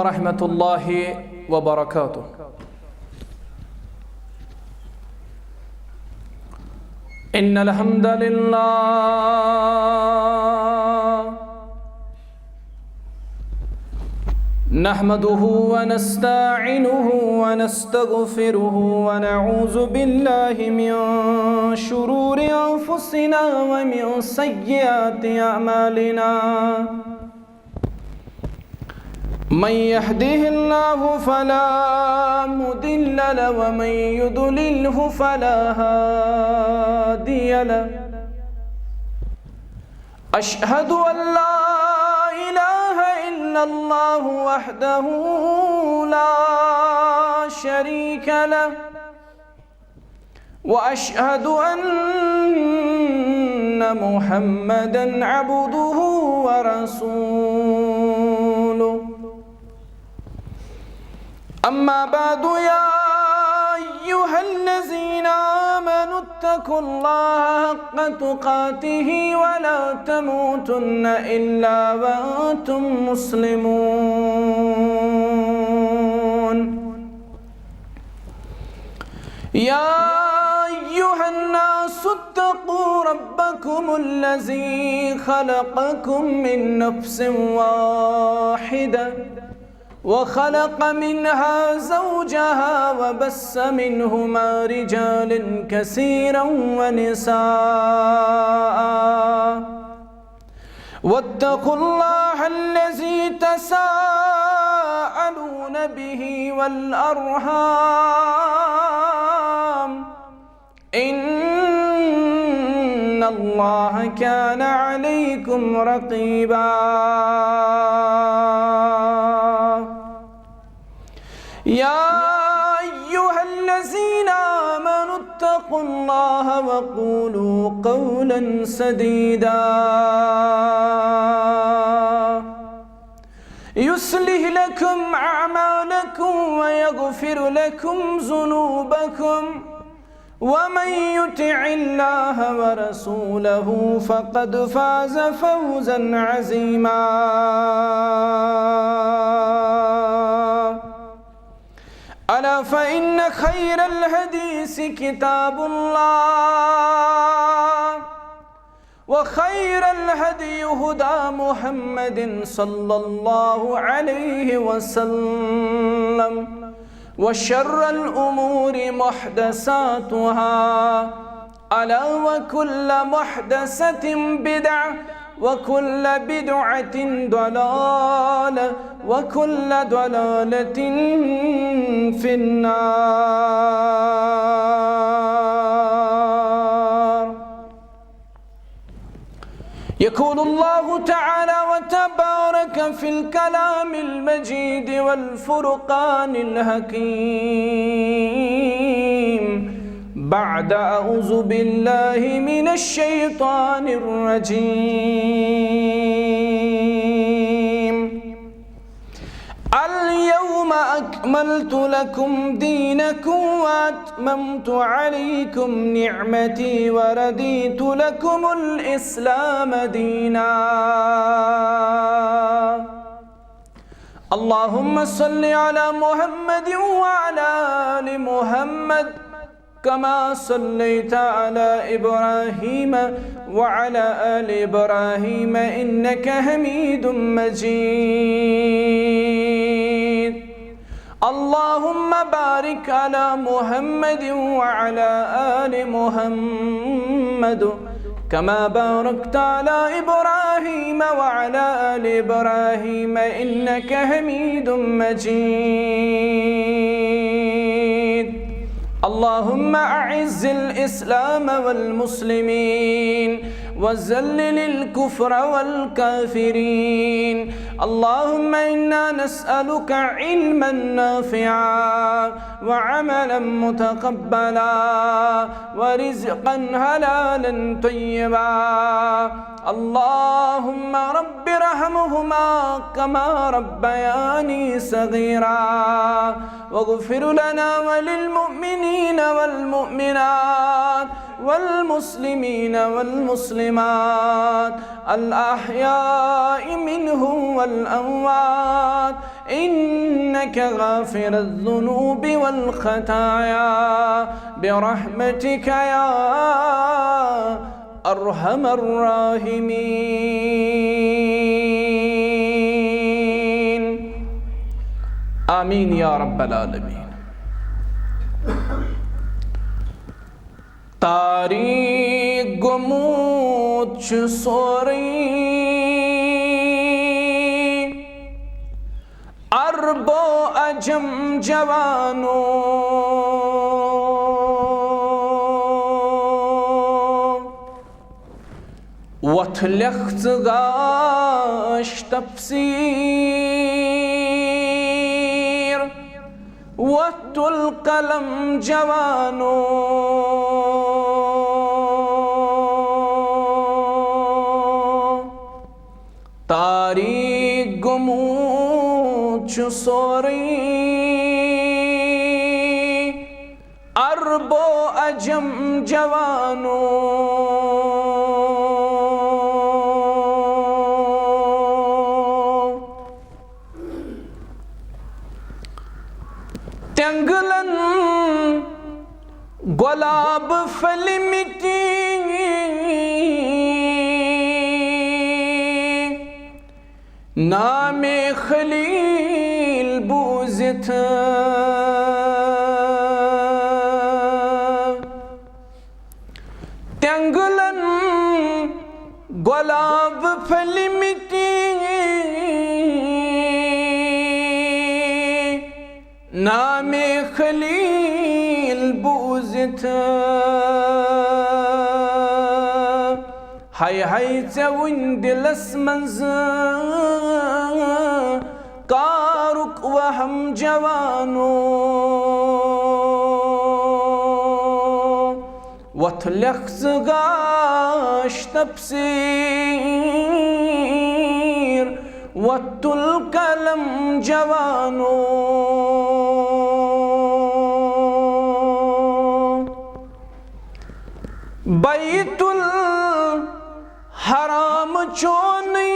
ورحمة الله وبركاته. إن الحمد لله نحمده ونستعينه ونستغفره ونعوذ بالله من شرور أنفسنا ومن سيئات أعمالنا. من يهده الله فلا مضل له ومن يضلله فلا هادي له. أشهد أن لا إله إلا الله وحده لا شريك له، وأشهد أن محمدًا عبده ورسوله. أما بعد، يا أيها الذين آمنوا اتقوا الله حق تقاته ولا تموتن إلا وأنتم مسلمون. يا أيها الناس اتقوا ربكم الذي خلقكم من نفس واحدة وخلق منها زوجها وبث منهما رجالا كثيرا ونساء. واتقوا الله الذي تساءلون به والأرحام، إن الله كان عليكم رقيبا. يا أيها الذين آمنوا اتقوا الله وقولوا قولا سديدا يصلح لكم أعمالكم ويغفر لكم ذنوبكم، ومن يطع الله ورسوله فقد فاز فوزا عظيما. ألا فإن خير الحديث كتاب الله، وخير الهدي هدى محمد صلى الله عليه وسلم، وشر الأمور محدثاتها، ألا وكل محدثة بدعة، وكل بدعة ضلالة، وكل ضلالة في النار. يقول الله تعالى وتبارك في الكلام المجيد والفرقان الحكيم بعد أعوذ بالله من الشيطان الرجيم. اليوم أكملت لكم دينكم وأتممت عليكم نعمتي ورضيت لكم الإسلام دينا. اللهم صل على محمد وعلى آل محمد كما صليت على إبراهيم وعلى آل إبراهيم إنك حميد مجيد. اللهم بارك على محمد وعلى آل محمد كما باركت على إبراهيم وعلى آل إبراهيم إنك حميد مجيد. اللهم أعز الإسلام والمسلمين وذلل الكفر والكافرين. اللهم إنا نسألك علما نافعا وعملا متقبلا ورزقا حلالا طيبا. اللهم رب ارحمهما كما ربياني صغيرا، واغفر لنا وللمؤمنين والمؤمنات والمسلمين والمسلمات الأحياء منهم والأموات إنك إنك غافر الذنوب والخطايا برحمتك يا أرحم الراحمين آمين या रब्बल आलमीन। तारीक गुमूद सोरी अरबो अजम जवानो वथ लिख्त गाश तफसीर वतुल कलम जवानो तारीक गुमूद सोरी अरबो अजम जवानो तंगलन गुलाब फल मिट्टी नामे खलील बूज़ित तंगलन गुलाब फल मिट्टी नामे खलील बूज़ित हाय हाय चवन दिलस मंज कारुक वहम जवानो वथ लख्ज़ गाश तफसीर वतुल कलम जवानो बैतुल हराम चोनी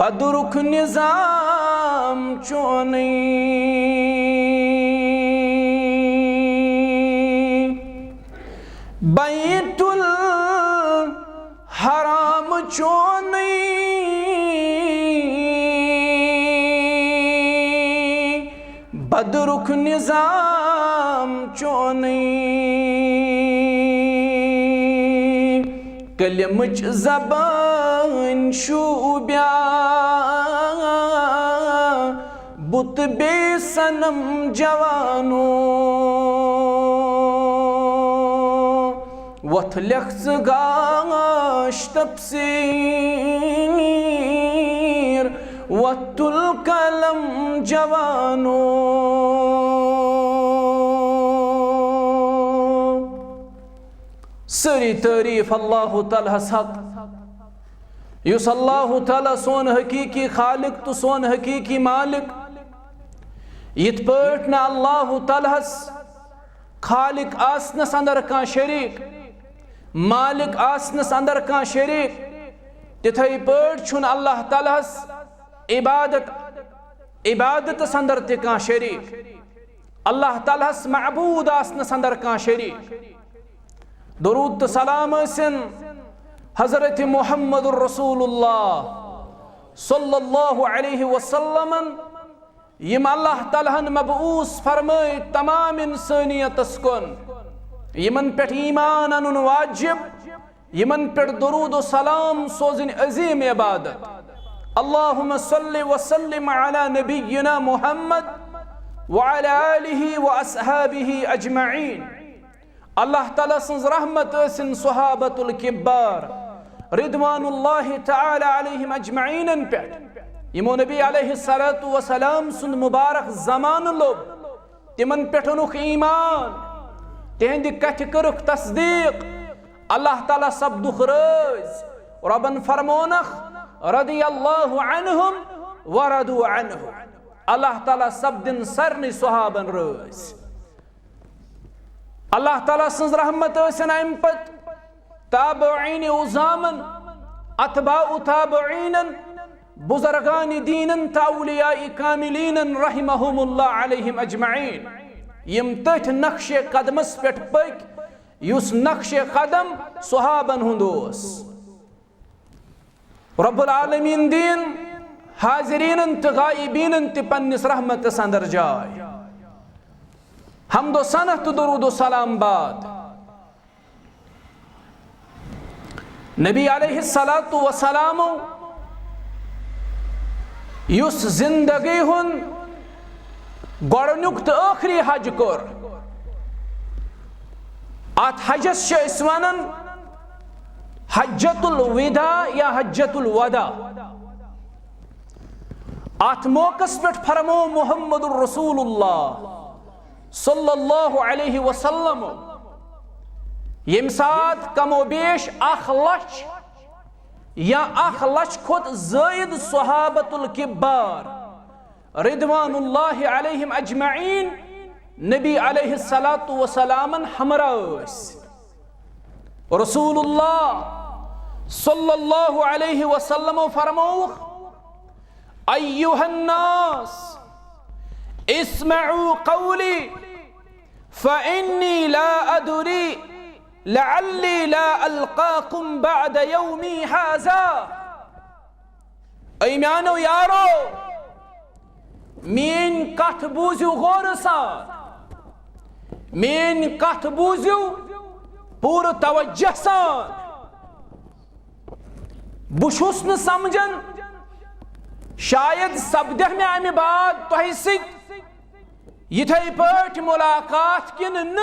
बदरुख निजाम चोनी बैतुल हराम चोनी बदरुख निजाम चोनी कलमच ज़बान शूब्या बुत बेसनम जवानो वथ लख्ज़ गाश तफसीर वतुल कलम जवानो सारी तारीफ अल्लाह ताला हक युस अल्लाह ताला सोन हकीकी खालिक तो सोन हकीकी मालिक यित पट न अल्लाह ताला खालिक आसनस अंदर का शरीक मालिक आसनस अंदर का शरीक तिथै पट छुन अल्लाह ताला इबादत अंदर ते का शरीक अल्लाह ताला मअबूद आसनस अंदर का शरीक दुरूद सलाम हज़रत मुहम्मदुर रसूलुल्लाह सल्लल्लाहु अलैहि वसल्लम यम अल्लाह ताला मबऊस फरमाए तमाम इंसानियतस कुन यमन पेट ईमान अनुन वाजिब यमन पेट दुरूद सलाम सोजन अजीम इबादत अल्लाहुम्मा सल्लि व सल्लिम अला नबिय्यिना मुहम्मद व अला आलिहि व अस्हाबिहि अजमईन। अल्लाह ताला सन्ज रहमत असिन सहाबतुल किब्बार रिदवानुल्लाहि तआला अलैहिम अजमईन पे यमो नबी अलैहिस्सलातु वसलाम सुन मुबारक ज़मान लोब तिमन पेठनुख ईमान तिहंद कथ करुख तस्दीक अल्लाह ताला सब्दुख रज रबन फरमोनख रदियल्लाहु अन्हुम व रदु अन्हु अल्लाह ताला सब्दिन सरनि सहाबन रज अल्लाह ताला सन्ज रहमत असिन अम पत ताबईन उज़ामन अतबाउ ताबईनन, बुजुर्गान दीनन, औलिया कामिलीनन रहमहुमुल्लाह अलैहिम अजमईन, यम तथ नक्शे कदमस पेट पक युस नक्शे कदम सहाबन हुंद ओस। रब्बुल आलमीन दीन हाजिरीनन तो गायबीनन ते पन्निस रहमत अंदर जाय। हम्दो सनत दुरूद सलाम बाद नबी अलैहिस्सलातु वस्सलाम युस जिंदगी हुन गोडनुक तो आखिरी हज कोर, अत हजस वनन हज्जतुल विदा या हज्जतुल वदा। अत मौकस पे फरमो मुहम्मदुर रसूलुल्लाह सल्लल्लाहु अलैहि वसल्लम यम सात कमो बेश 1 लाख या 1 लाख खोत ज़ायद सहाबतुल किब्बार रिदवानुल्लाहि अलैहिम अजमईन नबी अलैहिस्सलातु वस्सलामन हमरा रसूलुल्लाह सल्लल्लाहु अलैहि वसल्लम फरमौख अय्युहन्नास इस्मऊ कौली फ़इन्नी ला अदरी लअल्ली ला अल्काकुम बअद यौमी हाज़ा। ऐ म्यानो यारो मेन कथ बूझू गौर सान, मेन कथ बूझू पूर तवज्जह सान। बुशुस न समझन शायद सपदह में अमि बाद तोह सित यिथै पठ मुलाकात किन न,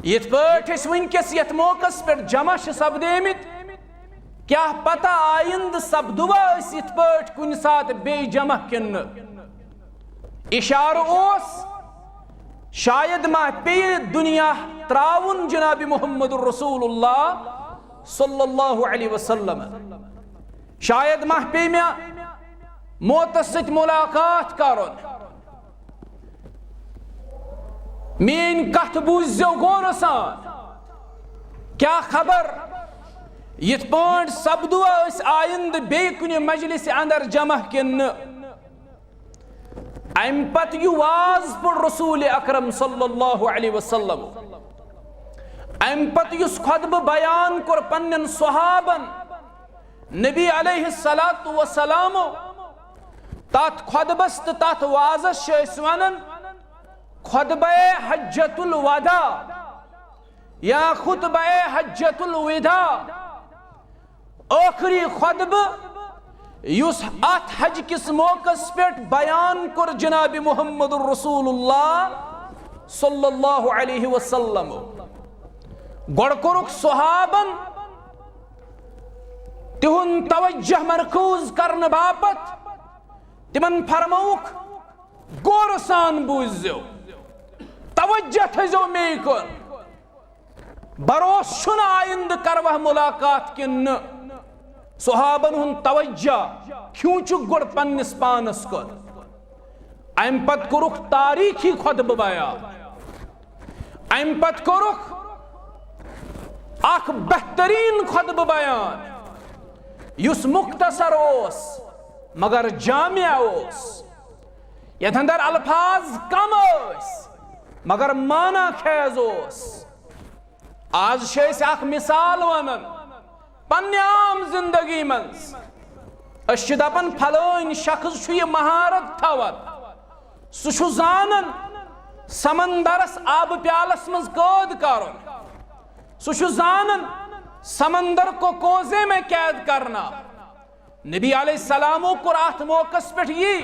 यिथ पठ वनकस यथ मौकस पे जमा सपदेमित, क्या पता आइंद सपदुवा यिथ पठ कुन सात बे जमा किन न। इशार ओस शायद मा पे दुनिया त्राउन जनाब मुहम्मदुर रसूलुल्लाह सल्लल्लाहु अलैहि वसल्लम, शायद मा पे मौतस सत मुलाकात करुन। मेन कथ बूझो गौर सान, क्या खबर यिथ पाठ सपदुआ आइंद बे कुन मजलिस अंदर जमा किन न। अम पत यु वाज पर रसूल अकरम सल्लल्लाहु अलैहि वसल्लम, अम पत युस खुतब बयान कर पन्नन सहाबन नबी अलैहिस्सलातु वस्सलाम तथ खुतबस तथ वाजस वनन खुतबे हज्जतुल वदा या खुतबे हज्जतुल विदा। आखिरी खुतब युस अत हज किस मौकस पे बयान कर जनाब मुहम्मदुर रसूलुल्लाह सल्लल्लाहु अलैहि वसल्लम। गोड़ कोरुख सहाबन तिहुन तवज्जह मरकूज करने बापत तिमन फरमौख गौर सान बूझो, तवज्जह थो मे कर, भरोस छुन आइंद करवह मुलाकात किन न। सहाबन हुन तवज्जह खींचुक गोड़ पन्निस पानस कर। अम पत कोरुख तारीखी खुतब बयान, अम पत कोरुख अख बेहतरीन खुतब बयान युस मुख्तसर ओस मगर जामिया ओस, यथ अंदर अल्फाज कम ओस मगर माना खेज ओस। आज छे अख मिसाल वनन पन्ने आम जिंदगी मज अस दपन फलान शख्स यह महारत थवन, सह जानन समंदरस आब प्यालस मज कैद करुन, सह जानन समंदर को कोजे में कैद करना। नबी अलैहिस्सलाम को अत मौकस पे यी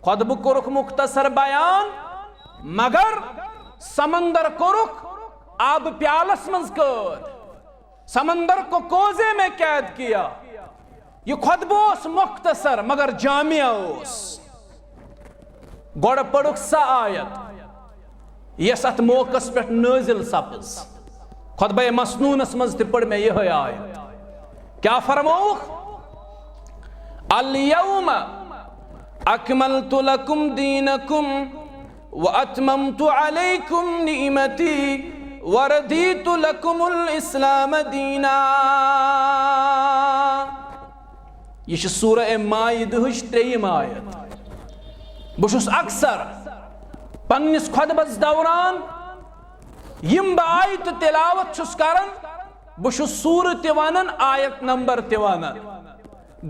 खुतब कोरुख मुख्तसर बयान मगर समंदर कोरुख आब प्यालस मज कैद, समंदर को कोजे में कैद किया। यह खुतबोस मुख्तसर मगर जामिया ओस। गोड़ पड़ुक सा आयत यस अत मौकस पे नाजिल सपज, खुतबे मसनूनस मज ते पढ़ में यह आयत। क्या फरमौख अल यौम अकमलतु लकुम दीनकुम व अतममतु अलैकुम निअमती व रदीतु लकुमुल इस्लाम दीना। यह सूरह माइदहच 3 आयत। बहुस अक्सर पन्निस खुतबस दौरान यम बह आयत तिलावत छुस करन बहुस सूर ते वनन आयत नंबर ते वनन।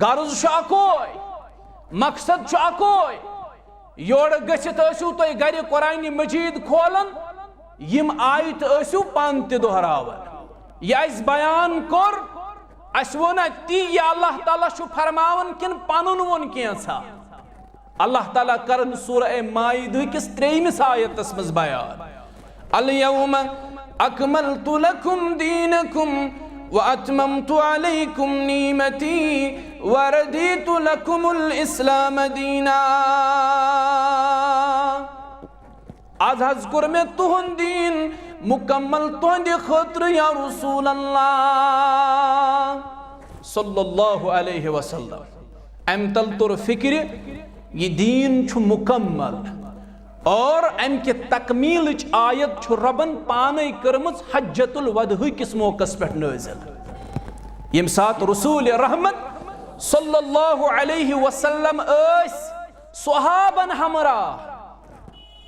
गर्ज अकोय, मकसद अकोय, योर गसित आसियो तुम घर कुरान मजीद खोलन यम आयत आसियो पान ते दोहरावन। यह बयान कोर अस वोना ती अल्लाह ताला छु फरमावन किन पनुन वोन कैसा। अल्लाह ताला करन सूरह माइदा किस 3 आयतस मज बयान। अल-यौम अकमलतु लकुम दीनकुम व अतममतु अलैकुम निमती व रदीतु लकुमुल इस्लाम दीना। आज हज कोर मे तुहन दीन मुकम्मल तुहंदे खतर या रसूल अल्लाह सल्लल्लाहु अलैहि वसल्लम। अम तल तुर फिक्र ये दीन छु मुकम्मल और अम के तकमील आयत छु रबन पाने करमज हज्जतुल वदह किस मौकस पे नाज़िल। यम सात रसूल रहमत सल्लल्लाहु अलैहि वसल्लम सुहाबन हमरा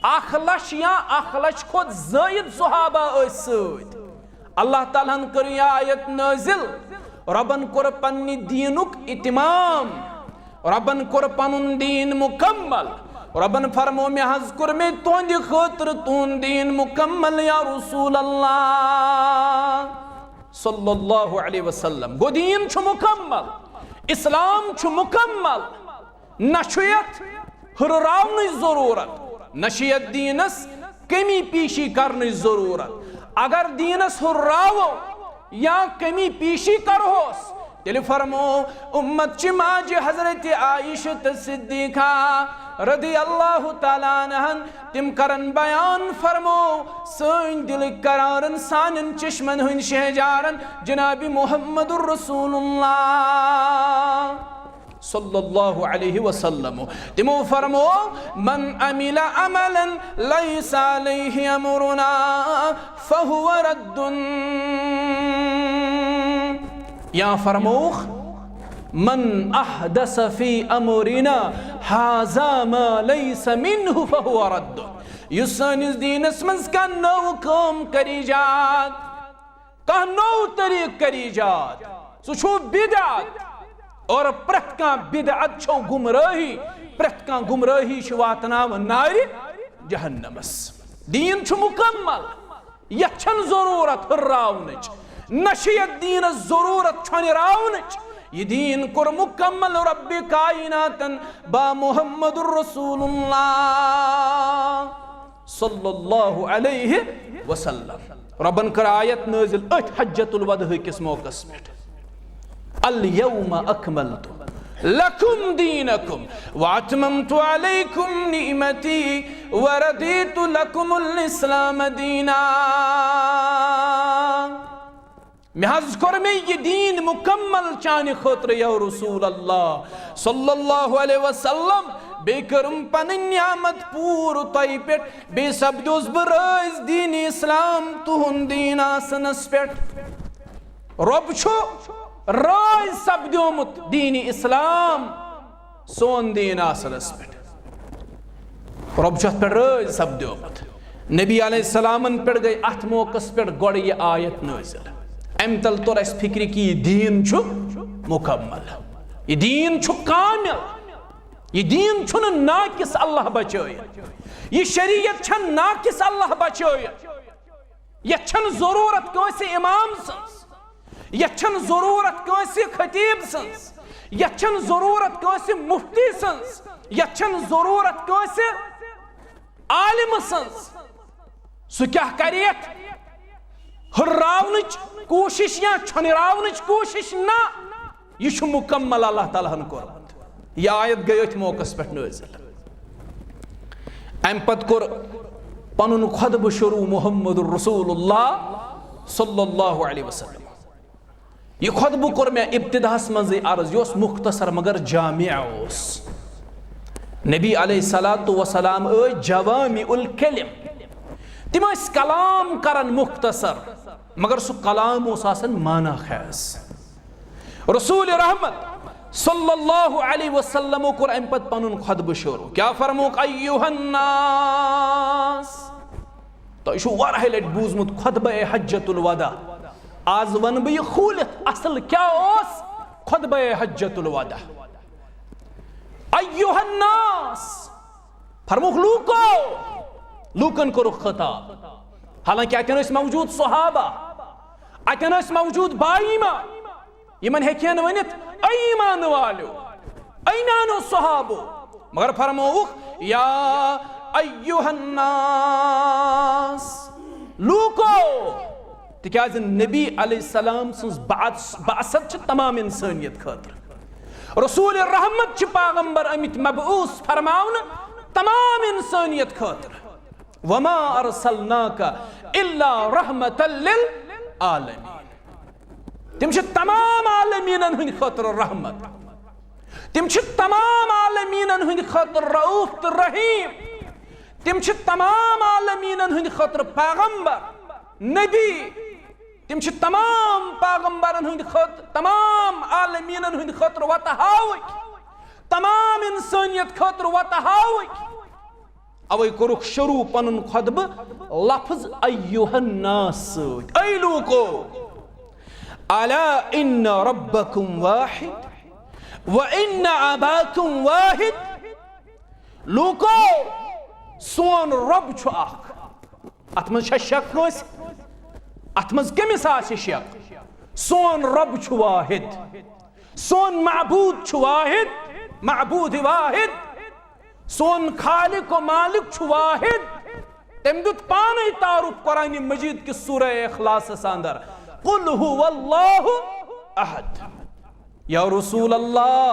1 लाख या 1 लाख खोत ज़ायद सुहाबा सद। अल्लाह ताला कर यह आयत नाज़िल। रबन कोर पन्नि दीनुक इतिमाम, रबन कोर पनुन दीन मुकम्मल। रबन फरमो मे हज कोर मे तुहंदे खतर तुन दीन मुकम्मल या रसूल अल्लाह सल्लल्लाहु अलैहि वसल्लम। गो दीन छु मुकम्मल, इस्लाम छु मुकम्मल। नशियत हुर्रावनी जरूरत, नशियत दीनस कमी पीशी करने जरूरत। अगर दीनस हुर्रावो या कमी पीशी करहोस तेल फरमो उम्मत ची माज हजरत आयशा सिद्दीका रदी अल्लाह ताला अन्हा तिम करन बयान फरमो सन दिल करारन सानन चश्मन हुन शहजारन जनाबी मुहम्मदुर रसूलुल्लाह सल्लल्लाहु अलैहि वसल्लम। तिमो फरमो मन अमिला अमलन लैसा अलैहि अमरुना फहुवा रद्दुन। या फरमोख मन अहदस फी अमरिना हाजा मा लैसा मिन्हु फहुवा रद्दुन। युस सानिस दीनस मज का नव काम करी जात, का नव तरीक करी जात, सु छु बिदअत। और प्रत का बिदअत छो गुमराही, प्रत का गुमराही छु वातनाव नारि जहन्नमस। दीन छु मुकम्मल, यछन जरूरत हुर्रावनच, नशियत दीन जरूरत छनि रावनच। ये दीन कुर मुकम्मल रब्बि कायनातन बा मुहम्मदुर रसूलुल्लाह सल्लल्लाहु अलैहि वसल्लम। रबन कर आयत नाज़िल अथ हज्जतुल वदह किस मौकस पे। अल-यौम अकमलतु लकुम दीनकुम व अतममतु अलैकुम निअमती व रदीतु लकुमुल इस्लाम दीना। मे हज कोर मे ये दीन मुकम्मल चाने खतर या रसूल अल्लाह सल्लल्लाहु अलैहि वसल्लम। बे करम पन नियामत पूर तय पे, बे सब्दोस बराज दीन इस्लाम तुहुन दीन आसनस पे। रब छो राज सब्दोमुत दीन इस्लाम सोन दीन आसनस पे। रब छो पे राज सब्दोमुत। नबी अलैहिस्सलामन पे गई अथ मौकस पे गोड़ ये आयत नाज़िल। अम तल तोर अस फिक्र कि यह दीन छु मुकम्मल, यह दीन छु कामिल, यह दीन छु नाकिस अल्लाह बचायत, यह शरीयत छन नाकिस अल्लाह बचायत। यह छन जरूरत कैसे इमाम सन्स, यह छन जरूरत कैसे खतीब सन्स, यह छन जरूरत कैसे मुफ्ती सन्स, यह छन जरूरत कैसे आलिम सन्स। सु क्या करियत हुर्रावनच कोशिश या छनरावनच कोशिश ना, यह मुकम्मल अल्लाह ताला हन कोरमत। यह आयत गई अथ मौकस पे नाज़िल। अम पत कोर पनुन खुतब शुरू मुहम्मदुर रसूलुल्लाह सल्लल्लाहु अलैहि वसल्लम। यह खुतब कोर मे इब्तिदास मज अर्ज, यह मुख्तसर मगर जामिअ ओस। नबी अलैहिस्सलातु वस्सलाम जवामिउल कलिम, तिम कलाम करन मुख्तसर, मगर सु कलाम आसन माना खैस। रसूल रहमत सल्लल्लाहु अलैहि वसल्लम कोर अम पत पनुन खुतबह शुरू। क्या फरमोक अय्युहन्नास। तो यह वाराह लट बूजमुत खुतबह हज्जतुल वदा। आज वन बह यह खूलित असल क्या ओस खुतबह हज्जतुल वदा। अय्युहन्नास फरमोक लूको, लूकन कोरुख खिताब। हालांकि अतन मौजूद सहाबा, अतन मौजूद बाईमा, यमन हेन वनित ईमान वालो ऐनानो सहाबो, मगर फरमोक या अय्युहन्नास लूको। तिकाज नबी अलैहिस्सलाम सन्स बासत तमाम इंसानियत खातिर। रसूल रहमत पैगंबर अमित मबऊस फरमाउन तमाम इंसानियत खातिर। वमा अरसलनाका इल्ला रहमतल लिल आलमीन। तिम तमाम आलमीनन हुंद खातिर रहमत, तिम तमाम आलमीनन हुंद खातिर रऊफ तो रहीम, तिम तमाम आलमीनन हुंद खातिर पैगंबर नबी, तिम तमाम पैगंबरन हुंद खातिर तमाम आलमीनन हुंद खातिर वतहावक, तमाम इंसानियत खातिर वतहावक। अवै कोरुख शुरू पनुन खुतबह लफ्ज अय्युहन्नास। ऐ लूको अला इन्न रब्बकुम वाहिद व इन्न अबाकुम वाहिद। लूको सोन रब छु अख। अत मज शक कस, अत मज कमिस आसि शक। सोन रब छु वाहिद, सोन माबूद छु वाहिद, माबूद वाहिद। सोन खालिक व मालिक छु वाहिद। तम दुत पाने तारुफ कुरान मजीद की सूरह इखलास अंदर कुल हुवल्लाहु अहद। या रसूल अल्लाह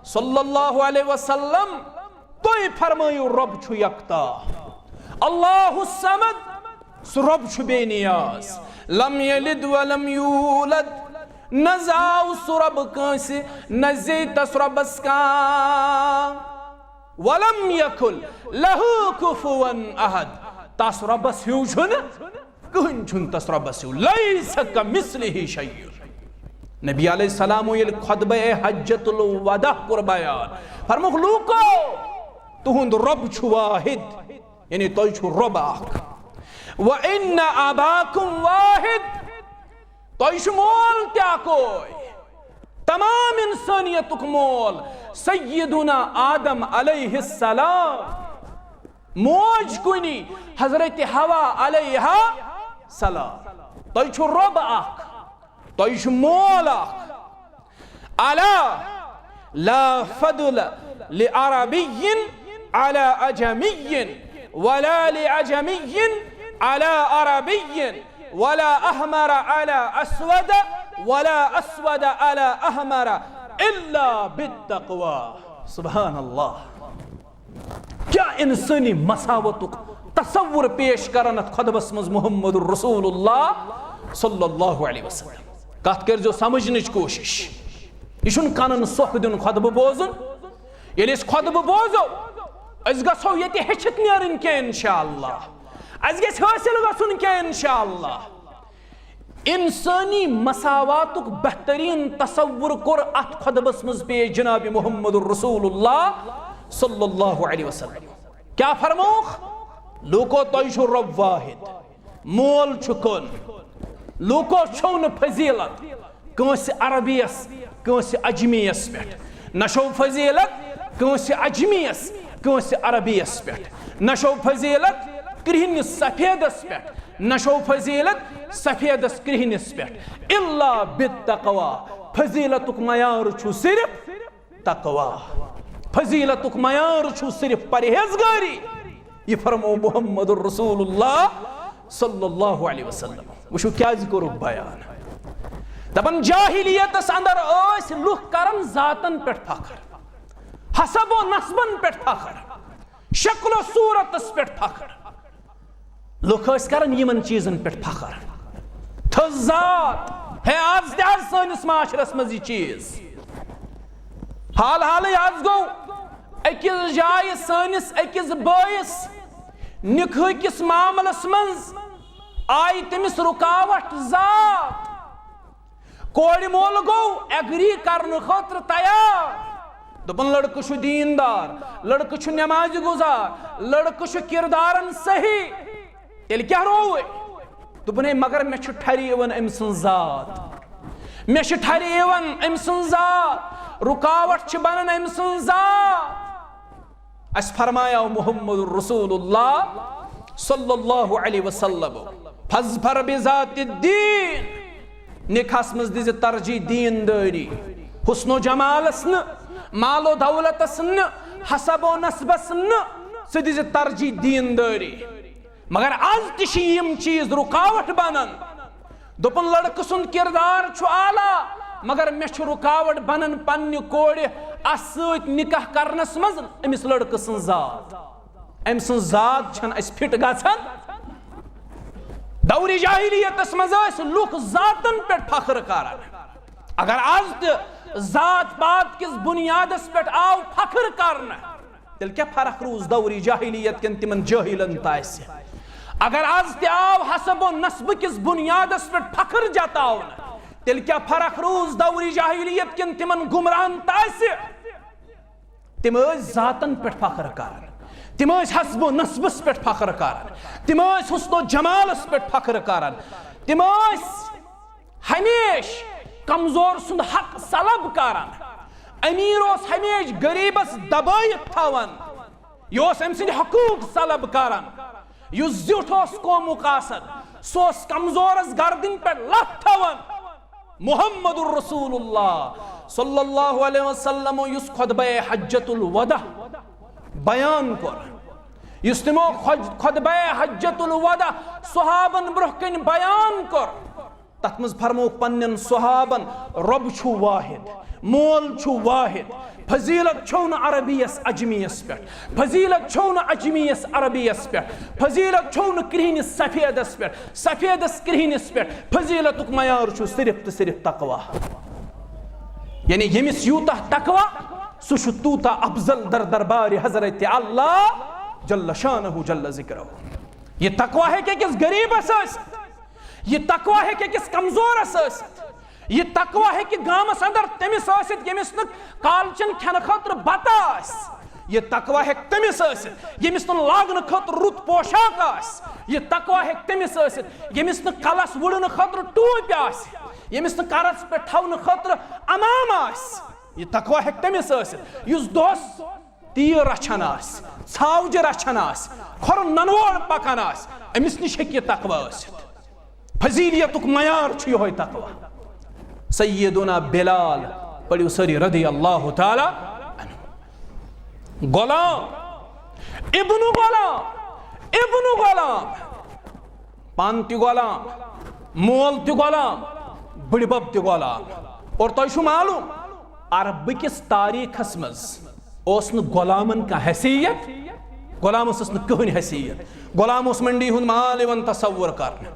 सल्लल्लाहु अलैहि वसल्लम तो फरमायो रब छु यकता। अल्लाहु समद सु रब छु बेनियाज। लम यलिद व लम यूलद न जाउ सु रब कंस न ज़ेतस रबस का वलम यकुल लहू कुफुवन अहद। तस रबस हिउ छुन कहन छुन तस रबस हिउ लैस कमिस्लिहि शैउन। नबी अलैहिस्सलाम ये खुतबह हज्जतुल वदा कुर बयान फरमुख लूको तुहुंद रब छु वाहिद, यानी तोय छु रब अख। व इन्न अबाकुम वाहिद, तोय छु मोल त्या कोय, तमाम इंसानियतुक मोल सय्यदुना आदम अलैहिस्सलाम। मोज कुनी हजरत हवा अलैहा सलाम। तोय छु रब अख, तोय छु मोल अख। अला ला फदल लिअरबिय्यिन अला अजमिय्यिन वला लिअजमिय्यिन अला अरबिय्यिन वला अहमर अला अस्वद वला अस्वद अला अहमर इल्ला बित्तक़वा। सुभान अल्लाह। क्या इंसानी मसावतुक तसव्वुर पेश करन खुतबस मज मुहम्मदुर रसूलुल्लाह सल्लल्लाहु अलैहि वसल्लम। कत कर जो समझनच कोशिश। यह कनन सोख दिन खुतबह बोजन। ये खुतबह बोजो अस गो ये हेचित नीरन क्या इंशाअल्लाह, अस ग हासिल गन क्या इंशाअल्लाह। इंसानी मसावातुक बेहतरीन तसव्वुर कोर अत खुतबस मज पेश जनाब मुहम्मदुर रसूलुल्लाह सल्लल्लाहु अलैहि वसल्लम। क्या फरमोख लूको तोय छु रब वाहिद, मोल छु कुन। लूको छो न फजीलत कंस अरबियस कंस अजमियस पे, न छो फजीलत कंस अजमियस कंस अरबियस पे, न छो फजीलत कृहनिस सफेदस पे, न छो फजीलत सफेदस कृहनिस पे। इल्ला बित्तक़वा, फजीलतुक मयार छु सिर्फ तक़वा, फजीलतुक मयार छु सिर्फ परहेजगारी। ये फरमो मुहम्मदुर रसूलुल्लाह सल्लल्लाहु अलैहि वसल्लम। वशु क्या करो बयान दपन जाहिलियतस अंदर ओस लुख करन जातन पे फखर, हसबो नस्बन पे फखर, शक्लो सूरतस पे फखर। लुख ओस करन यमन चीजन पे फखर। थजात है आज त्याज सनिस माशरस मज चीज। हाल हाल आज गो अकिस जाय सनिस अकिस बयस निकाह किस मामलस मज आई तमिस रुकावट जात। कोड़ मोल गो एग्री करने खतर तैयार दोपन लड़क दीनदार लड़क नमाज गुजार लड़क किरदारन सही तेल क्या रोवे दोपन मगर मे ठरी अम ज़ात मे ठरी अम ज़ात रुकावट बनन अम ज़ात अस फरमाया मुहम्मद रसूलुल्लाह सल्लल्लाहु अलैहि वसल्लम फज़फर बिज़ातिद्दीन निकास मज दिज तरजी दीनदारी हुस्नो जमालस न मालो दौलतस न हसबो नस्बस न स दिज तरजी दीनदारी मगर आज तिम चीज रुकावट बनन दोपन लड़क सुंद किरदार छु आला मगर मे रुकावट बनन पन्ने कोड़ अस निकाह करनस मज अमिस लड़क सं जात अम सं जात छन अस फिट गछन दौरी जाहिलियतस मज लुक जातन पे फख्र करान अगर आज जात पात किस बुनियादस पे आव फख्र करना तेल क्या फर्क रूज दौरी जाहिलियत कन तिमन जाहिलन तास अगर आज आव हसबो नस्ब किस बुनियादस पे फख्र जताव तेल क्या फर्क रूज दौरी जाहिलियत कन तिमन गुमरान तास तिम जातन पे फख्र करान तिम हसबो नस्बस पे फख्र करान तिम हुस्नो जमालस पे फख्र करान तिम हमेश कमजोर सुंद हक सलब करान अमीर हमेश गरीबस दबायत थावन यह अम सद हकूक सलब करान युस जुट कौमुक सोस कमजोरस गर्दन पे लत थावन मुहम्मदुर रसूलुल्लाह सल्लल्लाहु अलैहि वसल्लम युस खुतबे हज्जतुल वदा बयान कर युस तिमो खुतबे हज्जतुल वदा सहाबन ब्रोहकन बयान कर तथ मज फरमो पन्न सहाबन रब छु वाहिद मोल छु वाहिद फजीलत छौ न अरबियस अजमियस पे फजीलत छौ न अजमियस अरबियस पे फजीलत छौ न क्रिहनिस सफेदस पे सफेदस क्रिहनिस पे फजीलतुक मयार छु सिर्फ तो सिर्फ तकवा यानी यमिस यूता तकवा सुश तूता अफजल दर दरबार हजरत अल्लाह जल्ल शानहु जल्ल जिक्रहु ये तकवा है कि किस गरीब अस ये तकवा है कि किस कमजोर अस ये तकवा है कि गामस अंदर तमिस यमिस न कालचन खेन खतर बता ये तकवा है तमिस यमिस न लागन खतर रुत पोशाक ये तकवा है तमिस यमिस न कलस वुड़न खतर टूप यमिस न करस पे ठवन खतर अमाम ये तकवा है तमिस युस दोस तीर रचन छावज रचन खोर ननवोड़ पकान अमिस निश हे तकवा फजीलियतुक मयार यो तकवा सैयदुना बिलाल पढ़ियो सरी रदी अल्लाह ताला गुलाम इब्नु गुलाम पान ति गुलाम मोल ति गुलाम बड़बब ति गुलाम और तुम मालूम अरब किस तारीखस मज गुलामन का हैसियत गुलामस कहन हैसियत गुलाम मंडी हुंद माल इवन तसव्वुर करने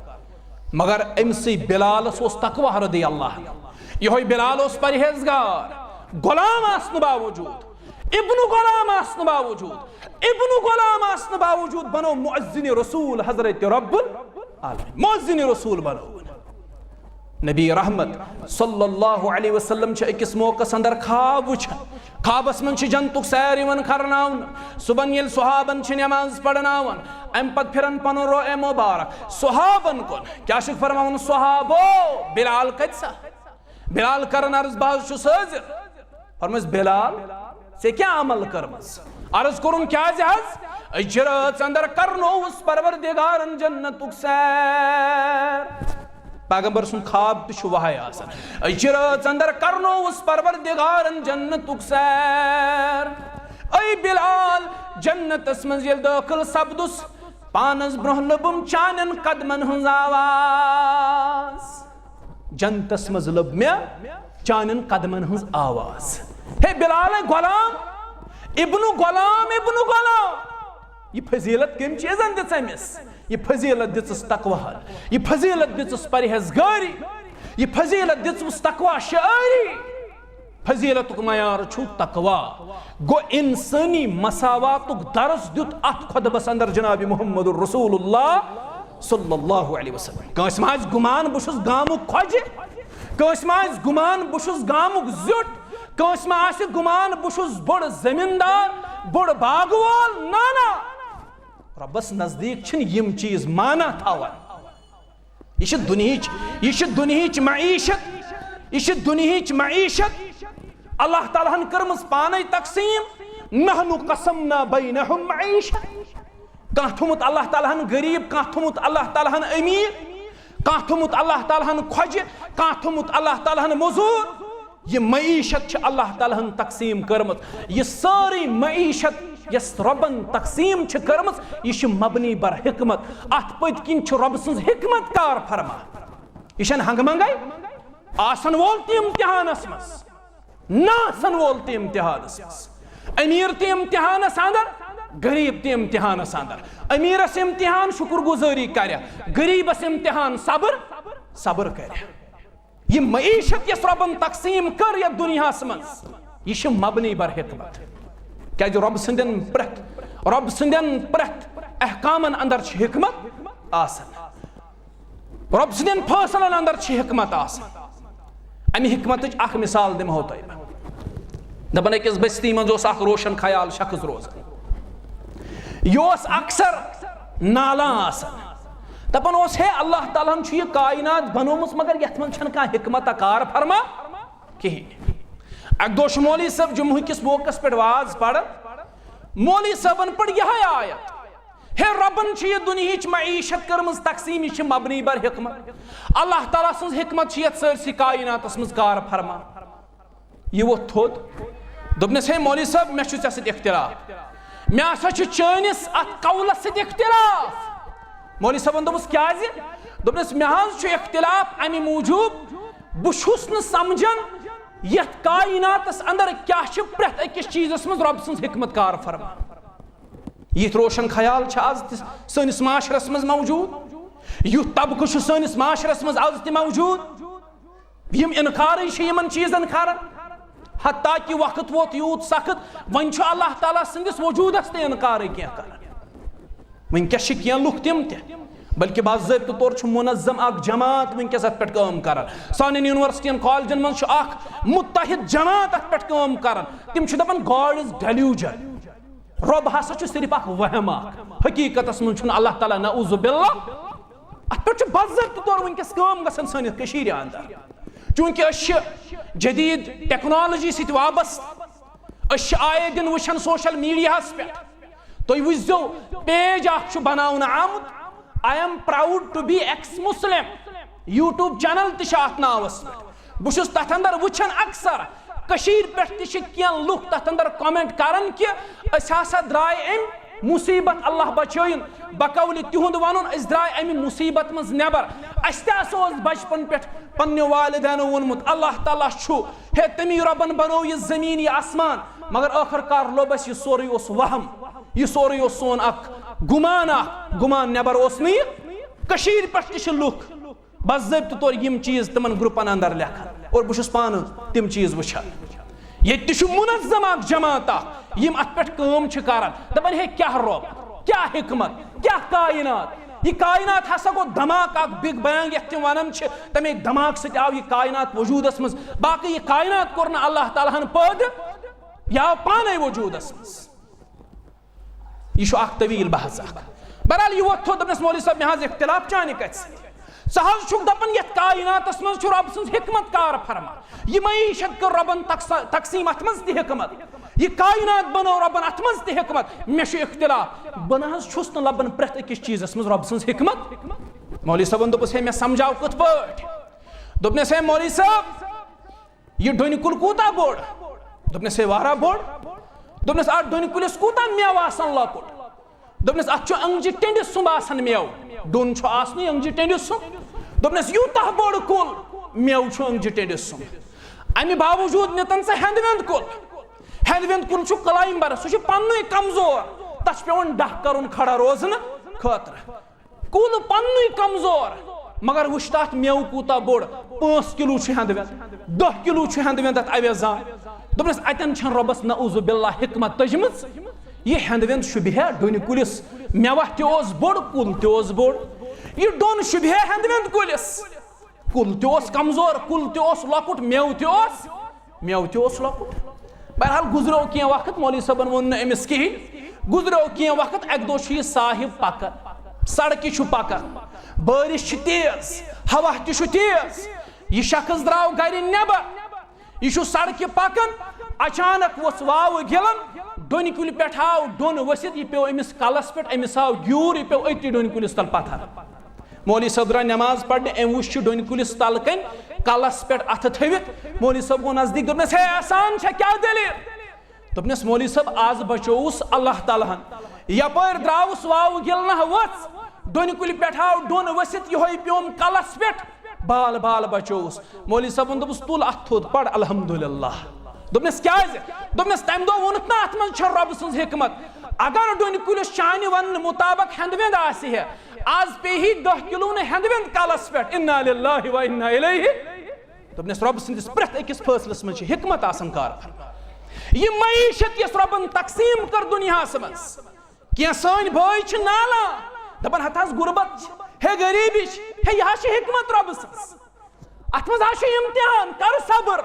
मगर अमसी बिलालस तकवा रदी अल्लाह यह बिलाल परहेजगार गुलाम आसने बावजूद इब्नु गुलाम आसने बावजूद बनो मुअज्जिन रसूल हजरत रब्बुल आलमीन मुअज्जिन रसूल बनो नबी रहमत सल्लल्लाहु अलैहि वसल्लम अकिस मौकस अंदर ख्वाब वुछन ख्वाबस मन जन्नतुक सैर यवन करनावन सुबन येल सुहाबन नमाज पढ़नावन अम पत फिरन पन रोए मुबारक सुहाबन कोन क्या फरमावन सुहाबो बिलाल कत्सा बिलाल करन अर्ज बाज हाजिर फरमस बिलाल से क्या अमल करमस अर्ज करुन क्या जहाज अजरत अंदर करनो उस परवरदिगारन जन्नतुक सैर पैगंबर सुन ख्वाब तो वहाय अजरत अंदर करनो उस परवरदिगारन जन्नतुक सैर ऐ बिलाल जन्नतस मज येल दाखिल सपदुस पानस ब्रोह लबुम चानन कदमन हुंज आवाज जन्नतस मज लब मे चानन कदमन हुंज आवाज हे बिलाल गुलाम इब्नु गुलाम ये फजीलत कम चीजन दिस ये फजीलत दिस तकवा ये फजीलत दिस परहेजगारी ये फजीलत दिस तकवा शारी फजीलतुक मयार छु तकवा गो इंसानी मसावातुक दर्स दुत अत खुतबस अंदर जनाब मुहम्मदुर रसूलुल्लाह सल्लल्लाहु अलैहि वसल्लम कस माज गुमान बुशुस गामुक खोजे कंस मा गुमान बहुस गामुक ज़्युट, कंस मा गुमान बहुस बड़ जमींदार बड़ बागवाल, ना ना रब्बस नजदीक यम चीज माना थावन। यह दुनिहिच मईशत, यह दुनिहिच मईशत अल्लाह ताला हन करमस पाने तकसीम। नहनु कसमना बैनहुम मईशत, कह थोमुत अल्लाह ताला हन गरीब, कह थोमुत अल्लाह ताला हन अमीर, कह थोमुत अल्लाह ताला हन खोजे, कह थोमुत अल्लाह ताला हन मजूर। यह मईशत अल्लाह ताला हन तकसीम करमत। यह सारी मईशत यस रबन तकसीम करमत, यह मबनी बर हिकमत। अत पत किन रब सन्ज हिकमत कार फरमा। यह हंगमंगई आसन वोल ते इम्तिहानस मज, नासन वोल ते इम्तिहानस मज। अमीर ते इम्तिहानस अंदर, गरीब ते इम्तिहानस अंदर। अमीरस इम्तिहान शुक्रगुजारी कर, गरीबस इम्तिहान सब्र सब्र कर। यह मईशत यस रबन तकसीम कर यह दुनिया मज, यह मबनी बर हिकमत। क्या रब सन्दन प्रेथ अहकामन अंदर हिकमत आसन, रब सन्दन फैसलन अंदर हिकमत आसन। अमि हिकमत अख मिसाल दिमहो तुम। दपन अकिस बस्ती मज रोशन ख्याल शख्स रोजान, यह अक्सर नाला आसन। दपन हे अल्लाह ताला यह कायनात बनोमुत मगर यथ मन कह हिकमत कार फरमा कहें। अक दो मौलवी साहब जुम्मू किस मौकस पे वाज पढ़, मौलवी साहबन पढ़ यह आयत, हे रबन यह दुनिहिच मईशत करमज तकसीम, यह मबनी बर हिकमत। अल्लाह ताला सन्ज हिकमत यथ सरसी कायनातस मज कार फरमा। यह वो थोद दोपनस हे मौलवी साहब मे इख्तिलाफ, मे हसा चैनिस अत कौलस सत इख्तिलाफ। मौलवी साहबन दोपस क्या दोपनस मे इख्तिलाफ अमि मूजूब बहुस न समझन यथ कायनातस अंदर क्या प्रेथ अकिस चीजस मज रब सन्ज हिकमत कार फरमा। यह रोशन ख्याल आज सनिस माशरस मज मौजूद, युथ तबक सनिस माशरस मज आज त मौजूद। यम इनकार यमन चीजन कर, हत्ता कि वक्त वोत यूत सख्त वन अल्लाह ताला सन्दस वजूदस ते इनकार क्या कर। वनकस क्या लुक तम ते, बल्कि बाज़ाब्त तौर मुनज़्ज़म अख जमात वनकस अत पे काम कर। सान यूनिवर्सिटी कॉलेजन मज मुत्तहिद जमात अत पे काम कर। तिम दपान गॉड इज डेल्यूजन, रब हसा सिर्फ अख वहम, हकीकतस मज अल्लाह ताला नऊज़ु बिल्लाह। अत पे बाज़ाब्त तौर वनकस काम गसन सानिस कशीर अंदर, चूंकि जदीद टेक्नोलॉजी सत वाबस्त, आए दिन वुछन सोशल मीडिया पे तुम वो पेज अख बनावन आमुत, I am proud to be ex Muslim, YouTube channel तथ नावस पे। बहुत तथ अंदर वुछन अक्सर कशीर पे क्या लुक तथ अंदर कमेंट करान कि हसा द्राय अम मुसीबत अल्लाह बचन, बकौल तिहुंद वन द्राय अमि मुसीबत मज नबर। अस बचपन पे पन्ने वालिदैन वोनमुत अल्लाह ताला हे तमी रबन बनो यह जमीन यह आसमान, मगर आखिरकार लोब यह सोरे वहम, यह सोरे सोन गुमान गुमान नबर कशीर पे लुक बाज़ाब्त तौर यम चीज तमन ग्रुपन अंदर लेखन, और बहुत पान तम चीज वुछान। ये मुनज़्ज़म जमात यम अत पे काम करान, दपान हे क्या रब क्या हिकमत क्या कायनात। यह कायनात हसा गो धमाक बिग बैंग ये वन तमे धमाक सत आव यह कायनात वजूदस मज। बाकी यह कायनात कोर ना अल्लाह ताला हन पैद, यह पाने वजूदस मज। यह तवील बहस। बहरहाल यह वो दपनस मौलवी साहब मे इख्तिलाफ चाने कथ सह दपान ये कायनातस मज रब सन्ज हिकमत कार फरमा। यह मईशत कर रबन तकसीम अत मज त हिकमत, यह कायनात बनो रबन अत मज त हिकमत। मे इख्तिलाफ बह न लबन प्रेथ अकिस चीजस मज रब सन्ज हिकमत। मौलवी साहबन दोपस हे मे समझाव कथ पट, दोपनस हे मौलवी साहब यह डोन कुल कूता बोड़, दोपनस हे वारा बोड़, दोपनस अत डोन कुलिस कूता मेव आसान लकुट, दोपनस अत अंगजि टेंडिस सुम आसान मेव, डोन आसन अंगजि टेंडिस सुम, दोपनस यूतः बोड़ कुल मेव अंगजि टेंडिस सुम। अमि बावजूद नितन सा हेंदवेंद कुल क्लाइंबर सह पन्न कमजोर, तस पेवन डह कर खड़ा रोजन खतर, कुल पन्न कमजोर, मगर वुछ तथ मेव कूता बोड़ 5 किलो हेंदवेंद 10 किलो हेंदवेंद अत अवेजान। दोपनस अतन रबस नऊज़ु बिल्लाह हिकमत तजमज। यह हेंदवेंद शुभे डोन कुलिस मेवा बोड़ कुल बोड़, यह डोन शुभे हेंदवेंद कुलिस कुल तोस कमजोर, कुल तोस लकुट, मेव तोस लकुट। बहरहाल गुजरो क्या वक्त, मौलवी साहबन वोन अमिस कहीं, गुजरो क्या वक्त, एक दो यह साहिब पकन, सड़क पकन, बारिश तेज, हवा तेज, यह शख्स द्राव गर नबर, यह सड़क पकन, अचानक वस वाव गिलन, डोन कुल पे आव डोन वसित, यह पे अमिस कलस पे, अमिस आव ग्यूर, यह पे अति डोन कुलिस तल पत्थर। मौलवी साहब द्रा नमाज पढ़ने, अम वुच डोन कुलिस तल कन कलस पे अथ थवित, मौलवी साहब को नजदीक दोपनस हे एहसान छे क्या दलील? दोपनस मौलवी साहब आज बचोस अल्लाह ताला यपर द्रावस वाव गिलना वस, डोन कुल पे आव डोन वसित, यह प्योम कलस पे, बाल बाल बचोस। मौलवी साहब दोपस तुल अथ थोद पढ़ अल्हम्दुलिल्लाह। दोपनस क्या दोपनस तम दो वोनुक ना अत मन रब सन्ज हिकमत, अगर डोन कुलिस चान वन मुताबिक हेंदवेंद आसि है, आज पे ही 10 किलो ने हेंदवेंद कलस पे, इन्ना लिल्लाहि व इन्ना इलैहि। दोपनस रब सन्दिस प्रेथ अकिस फैसलस मन हिकमत आसन कार। यह मईशत यस रबन तकसीम कर दुनियास मज, क्या सन भाई छ नाला दपन हथास गुरबत हे गरीबी हे यह हिकमत रब सन्स, अत मज इम्तिहान कर सब्र,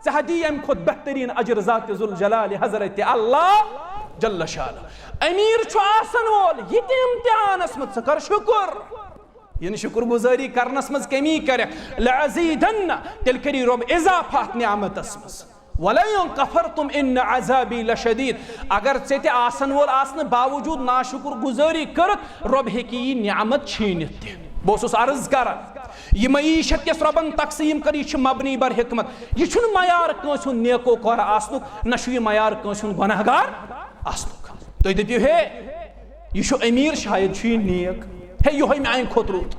दी अम खुद बेहतरीन अजर ज़ात जुल जलाल हजरत अल्लाह जल्ल शान। अमीर आसन वोल यह इम्तिहानस मज कर शुक्र, इन शुक्र गुजारी करनस मज कमी कर, लअज़ीदन्न तेल करी रब इजाफा नियामतस मज, वलन कफरतुम इन अज़ाबी लशदीद। अगर चे आसन वोल आसन बावजूद नाशुक्र गुजारी कर, रब हेकी नियामत छीनित। बहुत अर्ज कर यह मईशत यस रबन तकसीम कर, यह मबनी बर हिकमत, यह मयार कंस नेको कर आसनुक, न यह मयार कंस गुनहगार आसनुक। तुम दपो हे यह अमीर शायद नेक, हे यह मे खुद रुत,